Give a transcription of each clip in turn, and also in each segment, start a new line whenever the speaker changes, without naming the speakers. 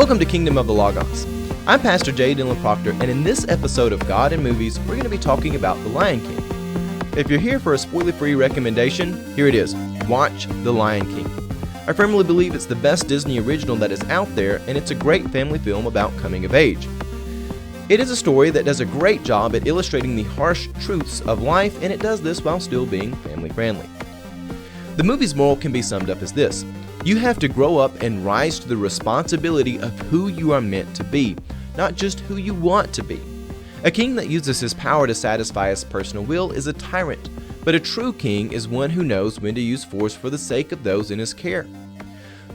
Welcome to Kingdom of the Logos. I'm Pastor J. Dylan Proctor, and in this episode of God and Movies, we're going to be talking about The Lion King. If you're here for a spoiler-free recommendation, here it is. Watch The Lion King. I firmly believe it's the best Disney original that is out there, and it's a great family film about coming of age. It is a story that does a great job at illustrating the harsh truths of life, and it does this while still being family-friendly. The movie's moral can be summed up as this. You have to grow up and rise to the responsibility of who you are meant to be, not just who you want to be. A king that uses his power to satisfy his personal will is a tyrant, but a true king is one who knows when to use force for the sake of those in his care.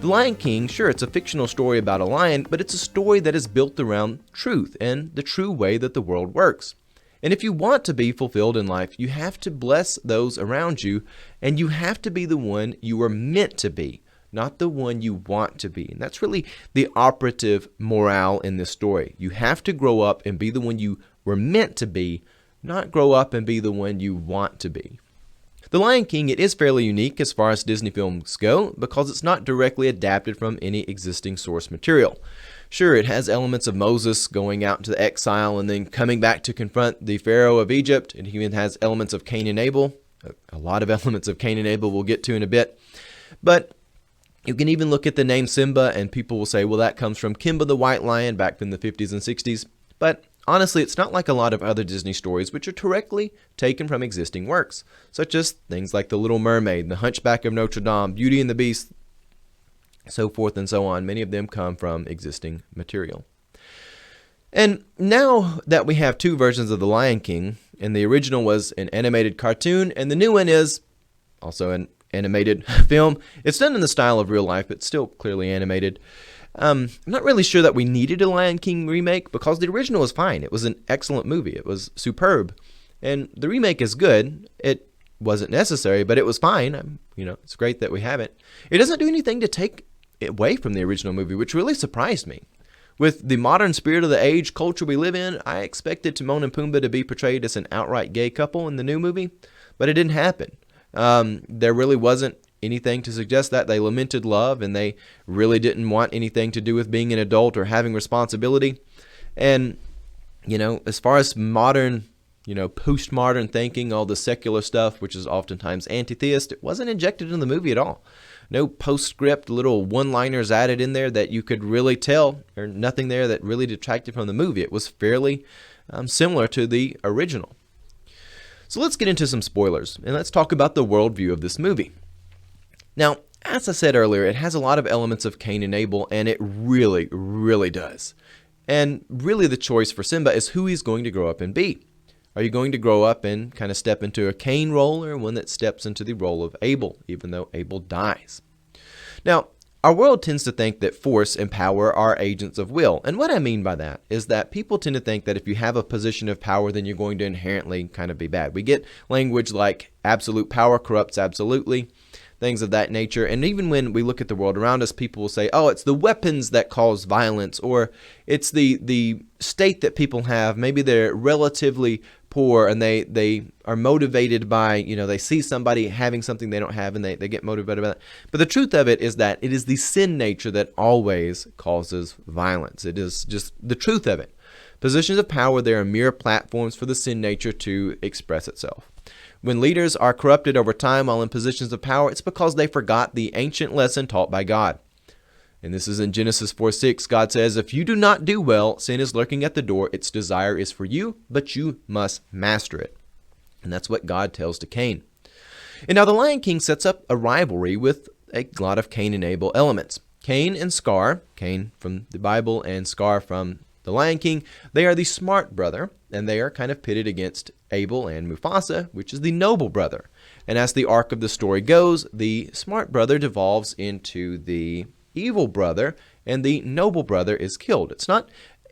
The Lion King, sure, it's a fictional story about a lion, but it's a story that is built around truth and the true way that the world works. And if you want to be fulfilled in life, you have to bless those around you, and you have to be the one you are meant to be, not the one you want to be. And that's really the operative morale in this story. You have to grow up and be the one you were meant to be, not grow up and be the one you want to be. The Lion King, it is fairly unique as far as Disney films go because it's not directly adapted from any existing source material. Sure, it has elements of Moses going out into exile and then coming back to confront the Pharaoh of Egypt. It even has elements of Cain and Abel. A lot of elements of Cain and Abel we'll get to in a bit. But you can even look at the name Simba and people will say, well, that comes from Kimba the White Lion back in the 50s and 60s. But honestly, it's not like a lot of other Disney stories which are directly taken from existing works, such as things like The Little Mermaid, The Hunchback of Notre Dame, Beauty and the Beast, so forth and so on. Many of them come from existing material. And now that we have two versions of The Lion King, and the original was an animated cartoon, and the new one is also an animated film. It's done in the style of real life, but still clearly animated. I'm not really sure that we needed a Lion King remake because the original was fine. It was an excellent movie. It was superb. And the remake is good. It wasn't necessary, but it was fine. It's great that we have it. It doesn't do anything to take it away from the original movie, which really surprised me. With the modern spirit of the age culture we live in, I expected Timon and Pumbaa to be portrayed as an outright gay couple in the new movie, but it didn't happen. There really wasn't anything to suggest that. They lamented love, and they really didn't want anything to do with being an adult or having responsibility. And, as far as modern, postmodern thinking, all the secular stuff, which is oftentimes anti-theist, it wasn't injected in the movie at all. No postscript, little one-liners added in there that you could really tell, or nothing there that really detracted from the movie. It was fairly similar to the original. So let's get into some spoilers, and let's talk about the worldview of this movie. Now, as I said earlier, it has a lot of elements of Cain and Abel, and it really, really does. And really the choice for Simba is who he's going to grow up and be. Are you going to grow up and kind of step into a Cain role, or one that steps into the role of Abel, even though Abel dies? Now, our world tends to think that force and power are agents of will. And what I mean by that is that people tend to think that if you have a position of power, then you're going to inherently kind of be bad. We get language like absolute power corrupts absolutely, things of that nature. And even when we look at the world around us, people will say, oh, it's the weapons that cause violence, or it's the state that people have. Maybe they're relatively poor and they are motivated by, they see somebody having something they don't have and they get motivated by that. But the truth of it is that it is the sin nature that always causes violence. It is just the truth of it. Positions of power, they are mere platforms for the sin nature to express itself. When leaders are corrupted over time while in positions of power, it's because they forgot the ancient lesson taught by God. And this is in Genesis 4:6. God says, if you do not do well, sin is lurking at the door. Its desire is for you, but you must master it. And that's what God tells to Cain. And now the Lion King sets up a rivalry with a lot of Cain and Abel elements. Cain and Scar, Cain from the Bible and Scar from the Lion King, they are the smart brother, and they are kind of pitted against Abel and Mufasa, which is the noble brother. And as the arc of the story goes, the smart brother devolves into the evil brother, and the noble brother is killed. It's not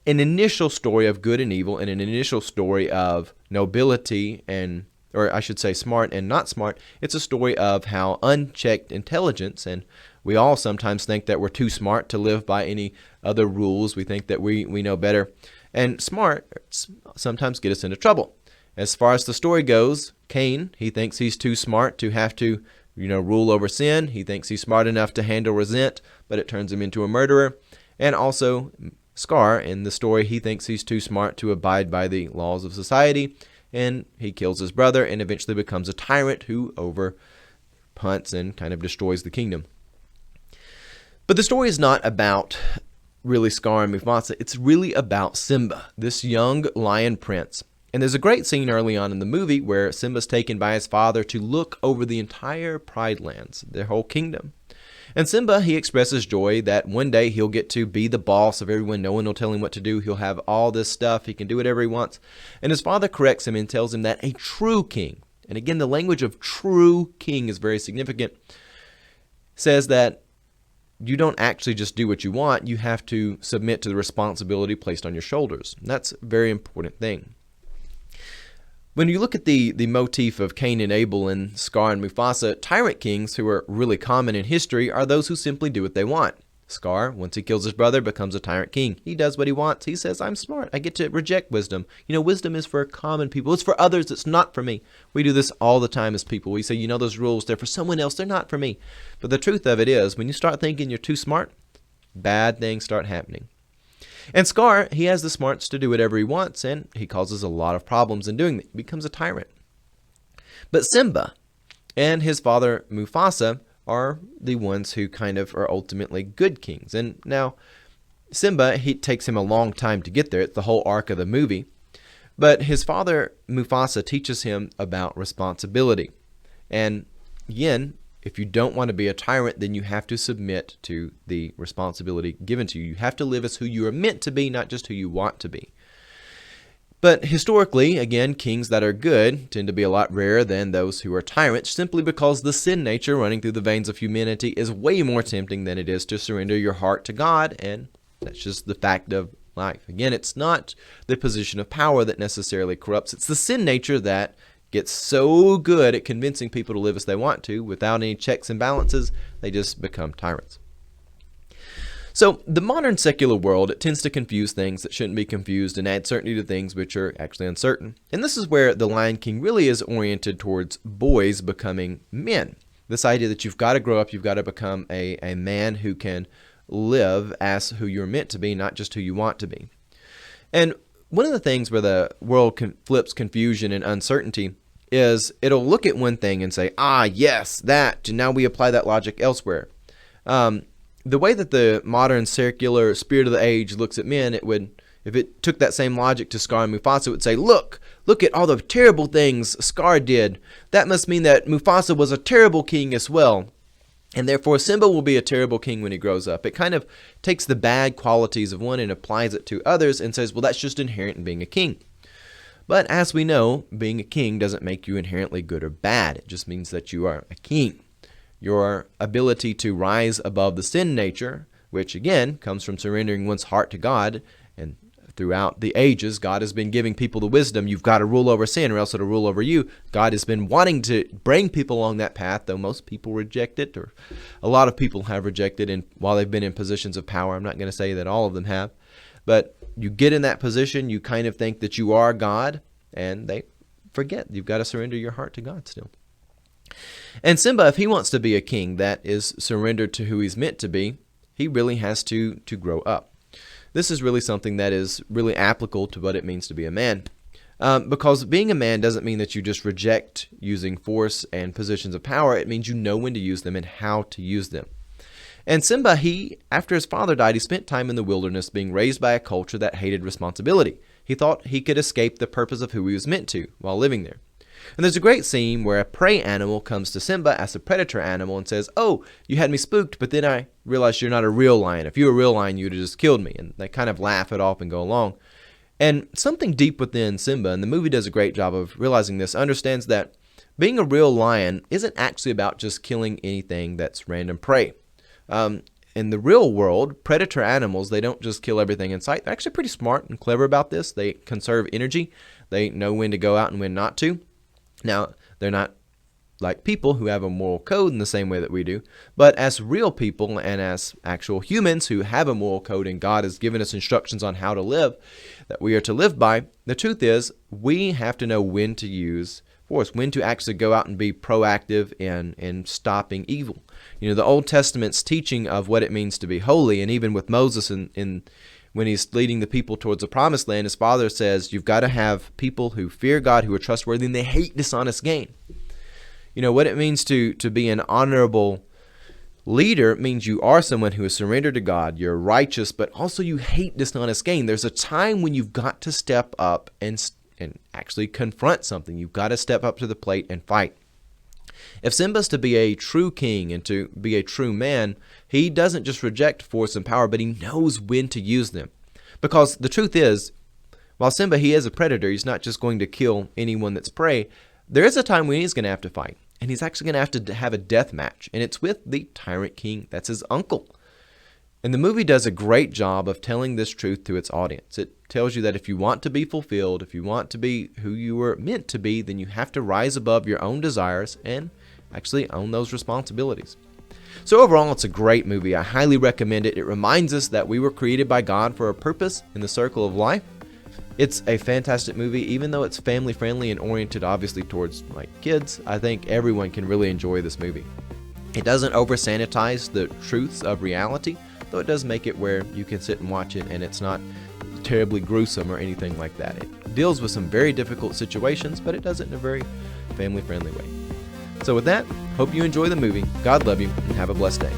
an initial story of good and evil, and an initial story of nobility and, or I should say smart and not smart. It's a story of how unchecked intelligence, and we all sometimes think that we're too smart to live by any other rules. We think that we know better. And smart sometimes get us into trouble. As far as the story goes, Cain, he thinks he's too smart to have to, rule over sin. He thinks he's smart enough to handle resent, but it turns him into a murderer. And also, Scar, in the story, he thinks he's too smart to abide by the laws of society, and he kills his brother and eventually becomes a tyrant who hunts and kind of destroys the kingdom. But the story is not about really Scar and Mufasa. It's really about Simba, this young lion prince. And there's a great scene early on in the movie where Simba's taken by his father to look over the entire Pride Lands, their whole kingdom. And Simba, he expresses joy that one day he'll get to be the boss of everyone. No one will tell him what to do. He'll have all this stuff. He can do whatever he wants. And his father corrects him and tells him that a true king, and again, the language of true king is very significant, says that you don't actually just do what you want. You have to submit to the responsibility placed on your shoulders. And that's a very important thing. When you look at the motif of Cain and Abel and Scar and Mufasa, tyrant kings who are really common in history are those who simply do what they want. Scar, once he kills his brother, becomes a tyrant king. He does what he wants. He says, I'm smart. I get to reject wisdom. Wisdom is for common people. It's for others. It's not for me. We do this all the time as people. We say, those rules, they're for someone else. They're not for me. But the truth of it is, when you start thinking you're too smart, bad things start happening. And Scar, he has the smarts to do whatever he wants, and he causes a lot of problems in doing it. He becomes a tyrant. But Simba and his father Mufasa are the ones who kind of are ultimately good kings. And now, Simba, it takes him a long time to get there. It's the whole arc of the movie. But his father Mufasa teaches him about responsibility. And again, if you don't want to be a tyrant, then you have to submit to the responsibility given to you. You have to live as who you are meant to be, not just who you want to be. But historically, again, kings that are good tend to be a lot rarer than those who are tyrants, simply because the sin nature running through the veins of humanity is way more tempting than it is to surrender your heart to God, and that's just the fact of life. Again, it's not the position of power that necessarily corrupts. It's the sin nature that gets so good at convincing people to live as they want to, without any checks and balances, they just become tyrants. So the modern secular world, it tends to confuse things that shouldn't be confused and add certainty to things which are actually uncertain. And this is where The Lion King really is oriented towards boys becoming men. This idea that you've got to grow up, you've got to become a man who can live as who you're meant to be, not just who you want to be. And one of the things where the world flips confusion and uncertainty is it'll look at one thing and say, yes, that, and now we apply that logic elsewhere. The way that the modern secular spirit of the age looks at men, if it took that same logic to Scar and Mufasa, it would say, look at all the terrible things Scar did. That must mean that Mufasa was a terrible king as well. And therefore, Simba will be a terrible king when he grows up. It kind of takes the bad qualities of one and applies it to others and says, well, that's just inherent in being a king. But as we know, being a king doesn't make you inherently good or bad. It just means that you are a king. Your ability to rise above the sin nature, which again comes from surrendering one's heart to God, and throughout the ages, God has been giving people the wisdom. You've got to rule over sin or else it'll rule over you. God has been wanting to bring people along that path, though most people reject it, or a lot of people have rejected it while they've been in positions of power. I'm not going to say that all of them have, but you get in that position, you kind of think that you are God, and they forget you've got to surrender your heart to God still. And Simba, if he wants to be a king that is surrendered to who he's meant to be, he really has to grow up. This is really something that is really applicable to what it means to be a man. Because being a man doesn't mean that you just reject using force and positions of power. It means you know when to use them and how to use them. And Simba, after his father died, he spent time in the wilderness being raised by a culture that hated responsibility. He thought he could escape the purpose of who he was meant to while living there. And there's a great scene where a prey animal comes to Simba as a predator animal and says, oh, you had me spooked, but then I realized you're not a real lion. If you were a real lion, you would have just killed me. And they kind of laugh it off and go along. And something deep within Simba, and the movie does a great job of realizing this, understands that being a real lion isn't actually about just killing anything that's random prey. In the real world, predator animals, they don't just kill everything in sight. They're actually pretty smart and clever about this. They conserve energy. They know when to go out and when not to. Now, they're not like people who have a moral code in the same way that we do, but as real people and as actual humans who have a moral code and God has given us instructions on how to live, that we are to live by, the truth is we have to know when to use force, when to actually go out and be proactive in stopping evil. The Old Testament's teaching of what it means to be holy, and even with Moses when he's leading the people towards the promised land, his father says, you've got to have people who fear God, who are trustworthy, and they hate dishonest gain. What it means to be an honorable leader means you are someone who is surrendered to God, you're righteous, but also you hate dishonest gain. There's a time when you've got to step up and actually confront something. You've got to step up to the plate and fight. If Simba's to be a true king and to be a true man, he doesn't just reject force and power, but he knows when to use them. Because the truth is, while Simba, he is a predator, he's not just going to kill anyone that's prey, there is a time when he's going to have to fight. And he's actually going to have a death match. And it's with the tyrant king. That's his uncle. And the movie does a great job of telling this truth to its audience. It tells you that if you want to be fulfilled, if you want to be who you were meant to be, then you have to rise above your own desires and actually own those responsibilities. So overall, it's a great movie. I highly recommend it. It reminds us that we were created by God for a purpose in the circle of life. It's a fantastic movie, even though it's family friendly and oriented obviously towards kids. I think everyone can really enjoy this movie. It doesn't over sanitize the truths of reality, though it does make it where you can sit and watch it and it's not terribly gruesome or anything like that. It deals with some very difficult situations, but it does it in a very family friendly way. So with that, hope you enjoy the movie. God love you and have a blessed day.